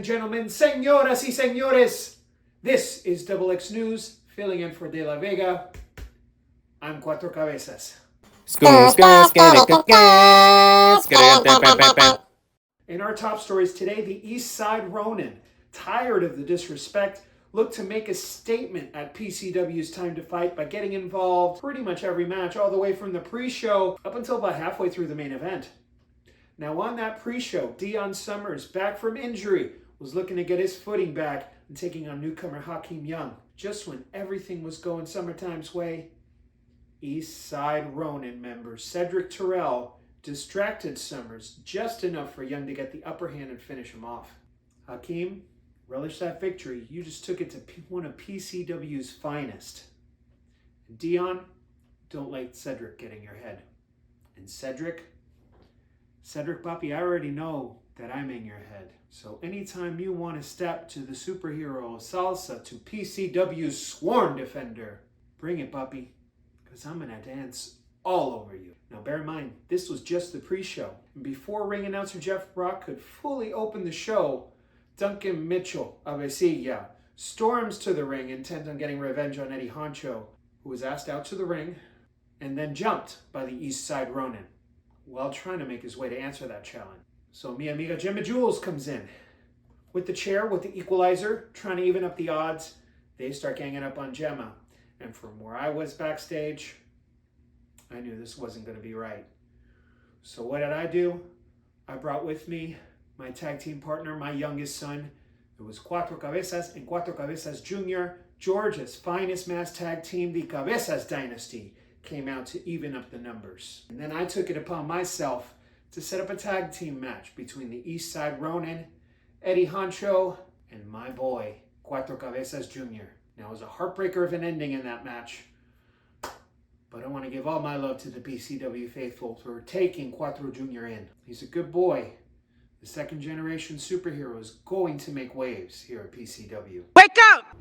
and gentlemen, señoras y señores, this is XX News, filling in for De La Vega. I'm Cuatro Cabezas. In our top stories today, the Eastside Ronin, tired of the disrespect, looked to make a statement at PCW's Time to Fight by getting involved pretty much every match, all the way from the pre-show up until about halfway through the main event. Now on that pre-show, Dion Summers, back from injury, was looking to get his footing back and taking on newcomer Hakeem Young. Just when everything was going Summertime's way, Eastside Ronin member Cedric Terrell distracted Summers just enough for Young to get the upper hand and finish him off. Hakeem, relish that victory. You just took it to one of PCW's finest. And Dion, don't let Cedric get in your head. And Cedric, Papi, I already know that I'm in your head. So anytime you want to step to the superhero salsa to PCW's sworn defender, bring it, Papi, because I'm going to dance all over you. Now bear in mind, this was just the pre-show. And before ring announcer Jeff Brock could fully open the show, Duncan Mitchell of Avesilla storms to the ring intent on getting revenge on Eddie Honcho, who was asked out to the ring and then jumped by the Eastside Ronin while trying to make his way to answer that challenge. So mi amiga Gemma Jules comes in with the chair, with the equalizer, trying to even up the odds. They start ganging up on Gemma. And from where I was backstage, I knew this wasn't going to be right. So what did I do? I brought with me my tag team partner, my youngest son. It was Cuatro Cabezas and Cuatro Cabezas Jr., Georgia's finest mass tag team, the Cabezas Dynasty, came out to even up the numbers. And then I took it upon myself to set up a tag team match between the Eastside Ronin, Eddie Honcho, and my boy, Cuatro Cabezas Jr. Now, it was a heartbreaker of an ending in that match, but I want to give all my love to the PCW faithful for taking Cuatro Jr. in. He's a good boy. The second generation superhero is going to make waves here at PCW. Wake up!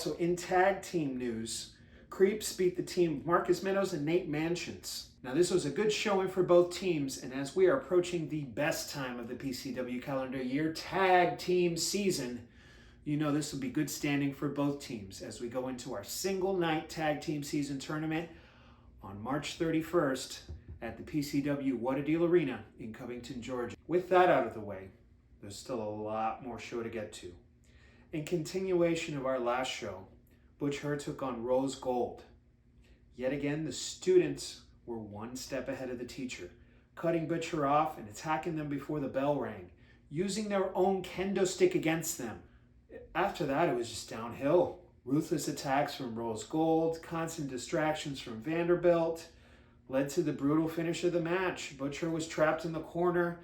Also, in tag team news, Creeps beat the team of Marcus Meadows and Nate Mansions. Now, this was a good showing for both teams, and as we are approaching the best time of the PCW calendar year, tag team season, you know this will be good standing for both teams as we go into our single night tag team season tournament on March 31st at the PCW What a Deal Arena in Covington, Georgia. With that out of the way, there's still a lot more show to get to. In continuation of our last show, Butch Hurt took on Rose Gold. Yet again, the students were one step ahead of the teacher, cutting Butcher off and attacking them before the bell rang, using their own kendo stick against them. After that, it was just downhill. Ruthless attacks from Rose Gold, constant distractions from Vanderbilt, led to the brutal finish of the match. Butcher was trapped in the corner.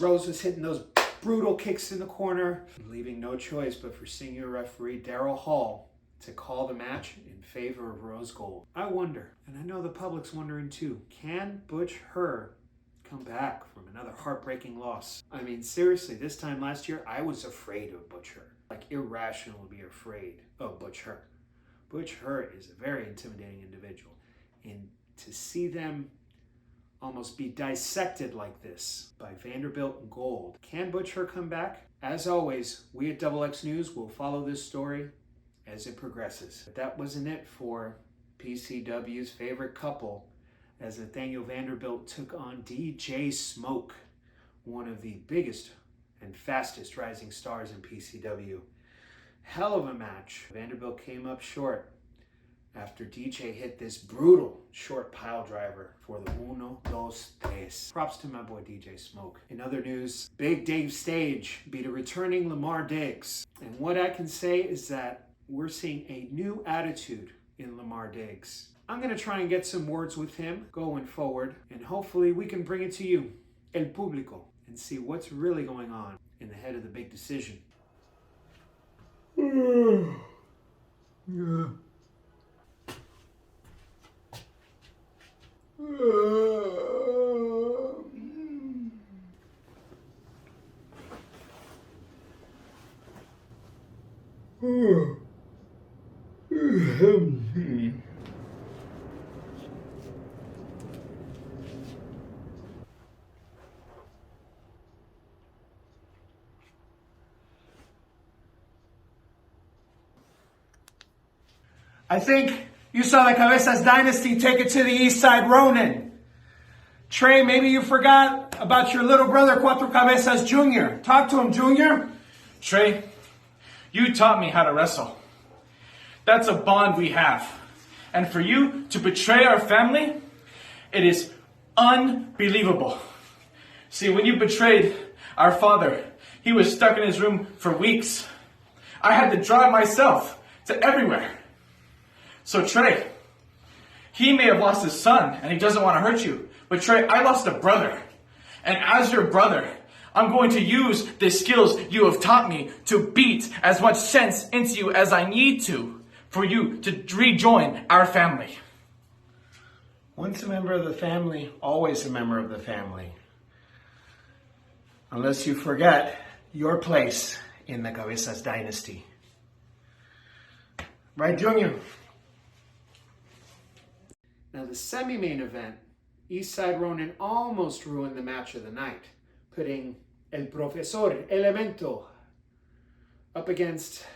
Rose was hitting those brutal kicks in the corner, leaving no choice but for senior referee Daryl Hall to call the match in favor of Rose Gold. I wonder, and I know the public's wondering too, can Butch Hurt come back from another heartbreaking loss? I mean, seriously, this time last year, I was afraid of Butch Hurt. Like, irrationally afraid of Butch Hurt. Butch Hurt is a very intimidating individual. And to see them almost be dissected like this by Vanderbilt and Gold. Can Butch Hurt come back? As always, we at XX News will follow this story as it progresses. But that wasn't it for PCW's favorite couple as Nathaniel Vanderbilt took on DJ Smoke, one of the biggest and fastest rising stars in PCW. Hell of a match. Vanderbilt came up short after DJ hit this brutal short pile driver for the 1-2-3. Props to my boy DJ Smoke. In other news, Big Dave Stage beat a returning Lamar Diggs. And what I can say is that we're seeing a new attitude in Lamar Diggs. I'm going to try and get some words with him going forward, and hopefully we can bring it to you, el público, and see what's really going on in the head of the big decision. Yeah. I think you saw the Cabezas dynasty take it to the EASTSIDE Ronin. Trey, maybe you forgot about your little brother, CUATRO CABEZAS Jr. Talk to him, Jr. Trey, you taught me how to wrestle. That's a bond we have. And for you to betray our family, it is unbelievable. See, when you betrayed our father, he was stuck in his room for weeks. I had to drive myself to everywhere. So Trey, he may have lost his son and he doesn't want to hurt you. But Trey, I lost a brother. And as your brother, I'm going to use the skills you have taught me to beat as much sense into you as I need to for you to rejoin our family. Once a member of the family, always a member of the family. Unless you forget your place in the Cabezas dynasty. Right, Junior? Now, the semi-main event, EASTSIDE Ronin almost ruined the match of the night, putting El Profesor Elemento up against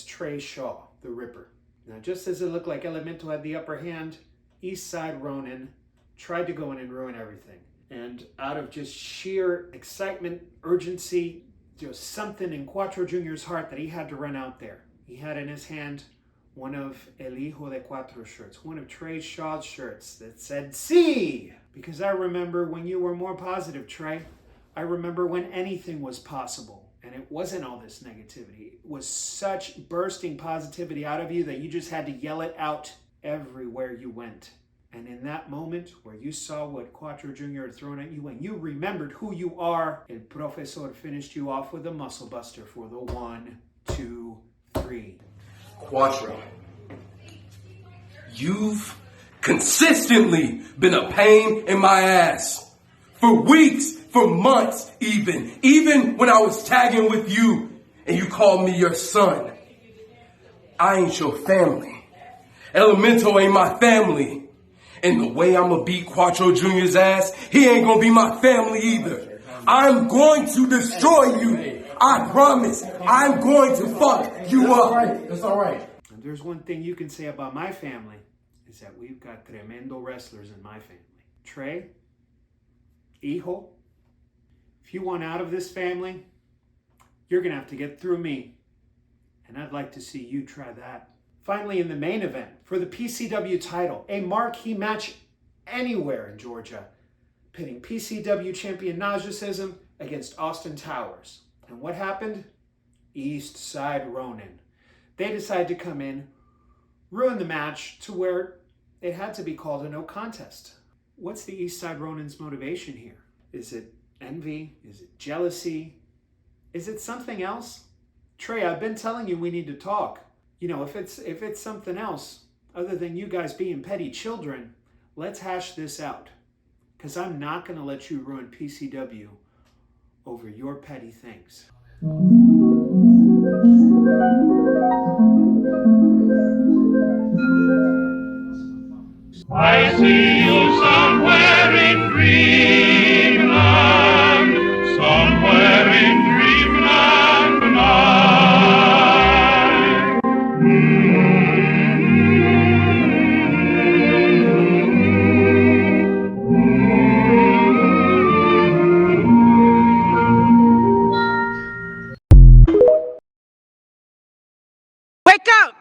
Trey Shaw, the Ripper. Now, just as it looked like Elemento had the upper hand, EASTSIDE Ronin tried to go in and ruin everything. And out of just sheer excitement, urgency, just something in CUATRO Jr.'s heart that he had to run out there. He had in his hand one of El Hijo de Cuatro shirts, one of Trey Shaw's shirts that said, "Sí!" Because I remember when you were more positive, Trey. I remember when anything was possible. And it wasn't all this negativity. It was such bursting positivity out of you that you just had to yell it out everywhere you went. And in that moment where you saw what CUATRO Jr. had thrown at you and you remembered who you are, El Profesor finished you off with a muscle buster for the 1, 2, 3. CUATRO, you've consistently been a pain in my ass. For weeks, for months even when I was tagging with you and you called me your son. I ain't your family. Elemento ain't my family. And the way I'ma beat CUATRO Jr.'s ass, he ain't gonna be my family either. I'm going to destroy you. I promise. I'm going to fuck you up. That's all right. And there's one thing you can say about my family, is that we've got tremendo wrestlers in my family. Trey, Hijo, if you want out of this family, you're going to have to get through me. And I'd like to see you try that. Finally, in the main event, for the PCW title, a marquee match anywhere in Georgia, pitting PCW champion Narcissism against Austin Towers. And what happened? EASTSIDE Ronin. They decided to come in, ruin the match to where it had to be called a no contest. What's the EASTSIDE Ronin's motivation here? Is it envy? Is it jealousy? Is it something else? Trey, I've been telling you we need to talk. You know, if it's something else, other than you guys being petty children, let's hash this out. Because I'm not going to let you ruin PCW over your petty things. I see you somewhere in dreamland, somewhere in dreamland tonight. Wake up!